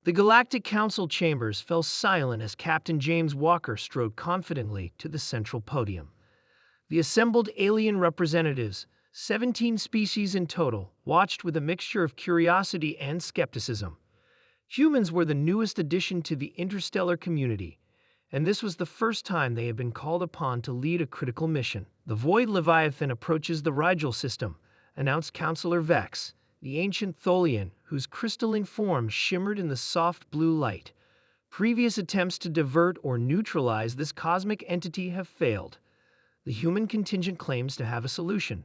The Galactic Council chambers fell silent as Captain James Walker strode confidently to the central podium. The assembled alien representatives, 17 species in total, watched with a mixture of curiosity and skepticism. Humans were the newest addition to the interstellar community, and this was the first time they had been called upon to lead a critical mission. "The Void Leviathan approaches the Rigel system," announced Counselor Vex, the ancient Tholian, whose crystalline form shimmered in the soft blue light. "Previous attempts to divert or neutralize this cosmic entity have failed. The human contingent claims to have a solution."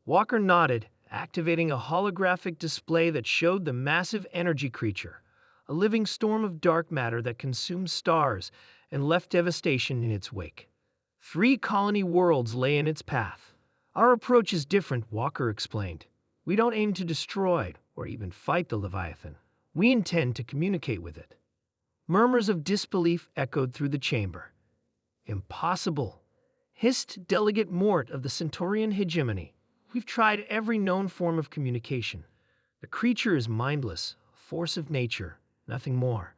Walker nodded, activating a holographic display that showed the massive energy creature, a living storm of dark matter that consumed stars and left devastation in its wake. 3 colony worlds lay in its path. "Our approach is different," Walker explained. "We don't aim to destroy or even fight the Leviathan. We intend to communicate with it." Murmurs of disbelief echoed through the chamber. "Impossible," hissed Delegate Mort of the Centaurian hegemony. "We've tried every known form of communication. The creature is mindless, a force of nature, nothing more."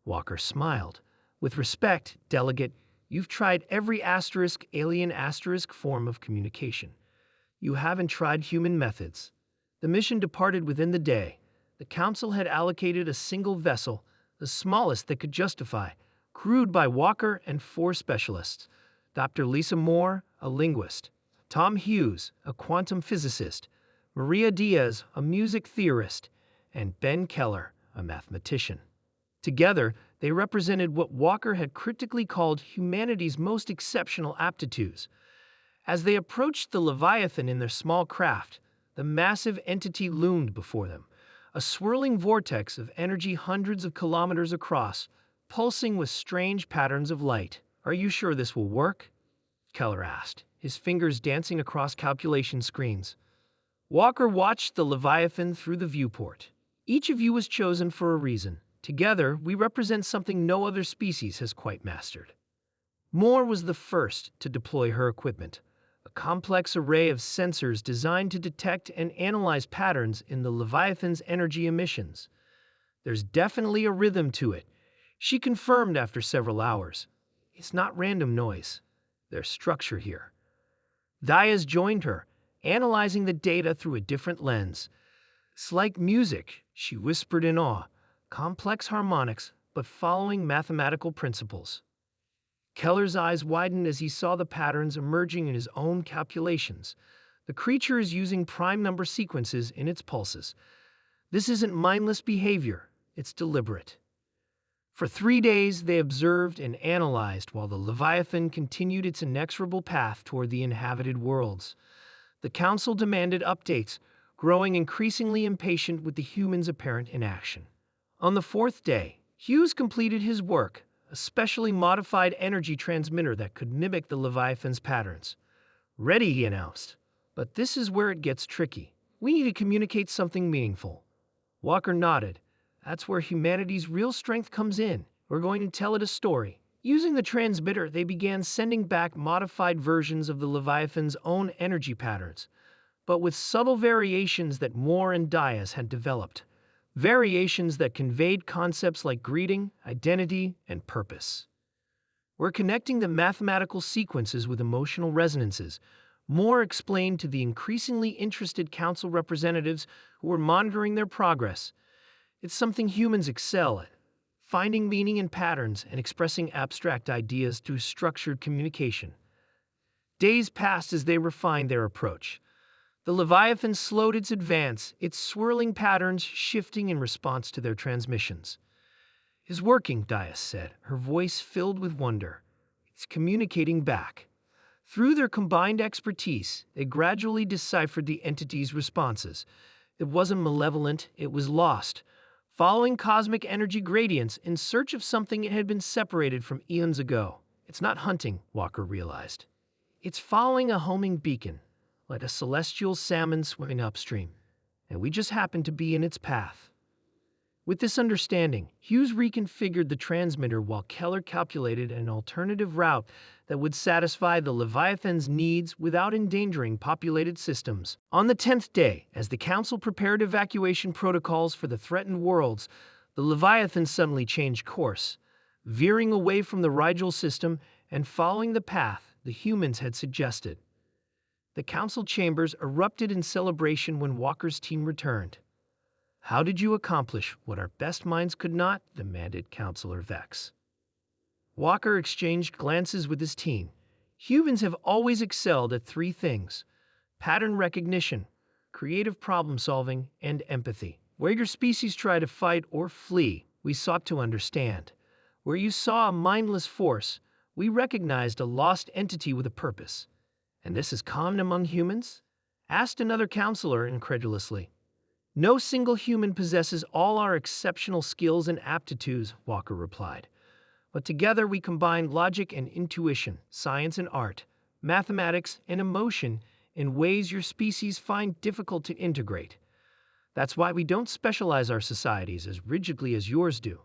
Walker smiled. "With respect, Delegate, you've tried every alien form of communication. You haven't tried human methods." The mission departed within the day. The Council had allocated a single vessel, the smallest that could justify, crewed by Walker and 4 specialists: Dr. Lisa Moore, a linguist; Tom Hughes, a quantum physicist; Maria Diaz, a music theorist; and Ben Keller, a mathematician. Together, they represented what Walker had critically called humanity's most exceptional aptitudes. As they approached the Leviathan in their small craft, the massive entity loomed before them, a swirling vortex of energy hundreds of kilometers across, pulsing with strange patterns of light. "Are you sure this will work?" Keller asked, his fingers dancing across calculation screens. Walker watched the Leviathan through the viewport. "Each of you was chosen for a reason. Together, we represent something no other species has quite mastered." Moore was the first to deploy her equipment, a complex array of sensors designed to detect and analyze patterns in the Leviathan's energy emissions. "There's definitely a rhythm to it," she confirmed after several hours. "It's not random noise. There's structure here." Diaz joined her, analyzing the data through a different lens. "It's like music," she whispered in awe. "Complex harmonics, but following mathematical principles." Keller's eyes widened as he saw the patterns emerging in his own calculations. "The creature is using prime number sequences in its pulses. This isn't mindless behavior, it's deliberate." For 3 days, they observed and analyzed while the Leviathan continued its inexorable path toward the inhabited worlds. The Council demanded updates, growing increasingly impatient with the humans' apparent inaction. On the 4th day, Hughes completed his work, a specially modified energy transmitter that could mimic the Leviathan's patterns. "Ready," he announced. "But this is where it gets tricky. We need to communicate something meaningful." Walker nodded. "That's where humanity's real strength comes in. We're going to tell it a story." Using the transmitter, they began sending back modified versions of the Leviathan's own energy patterns, but with subtle variations that Moore and Diaz had developed. Variations that conveyed concepts like greeting, identity, and purpose. "We're connecting the mathematical sequences with emotional resonances," Moore explained to the increasingly interested Council representatives who were monitoring their progress. "It's something humans excel at, finding meaning in patterns and expressing abstract ideas through structured communication." Days passed as they refined their approach. The Leviathan slowed its advance, its swirling patterns shifting in response to their transmissions. "It's working," Diaz said, her voice filled with wonder. "It's communicating back." Through their combined expertise, they gradually deciphered the entity's responses. It wasn't malevolent, it was lost, following cosmic energy gradients in search of something it had been separated from eons ago. "It's not hunting," Walker realized. "It's following a homing beacon, like a celestial salmon swimming upstream, and we just happen to be in its path." With this understanding, Hughes reconfigured the transmitter while Keller calculated an alternative route that would satisfy the Leviathan's needs without endangering populated systems. On the 10th day, as the Council prepared evacuation protocols for the threatened worlds, The Leviathan suddenly changed course, veering away from the Rigel system and following the path the humans had suggested. The council chambers erupted in celebration when Walker's team returned. "How did you accomplish what our best minds could not?" demanded Counselor Vex. Walker exchanged glances with his team. "Humans have always excelled at three things: pattern recognition, creative problem solving, and empathy. Where your species tried to fight or flee, we sought to understand. Where you saw a mindless force, we recognized a lost entity with a purpose. And this is common among humans?" asked another counselor incredulously. "No single human possesses all our exceptional skills and aptitudes," Walker replied. "But together we combine logic and intuition, science and art, mathematics and emotion in ways your species find difficult to integrate. That's why we don't specialize our societies as rigidly as yours do."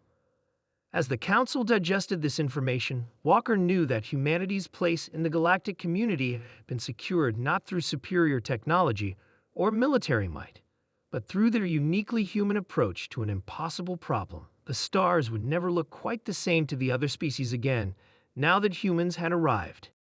As the council digested this information, Walker knew that humanity's place in the galactic community had been secured not through superior technology or military might, but through their uniquely human approach to an impossible problem. The stars would never look quite the same to the other species again, now that humans had arrived.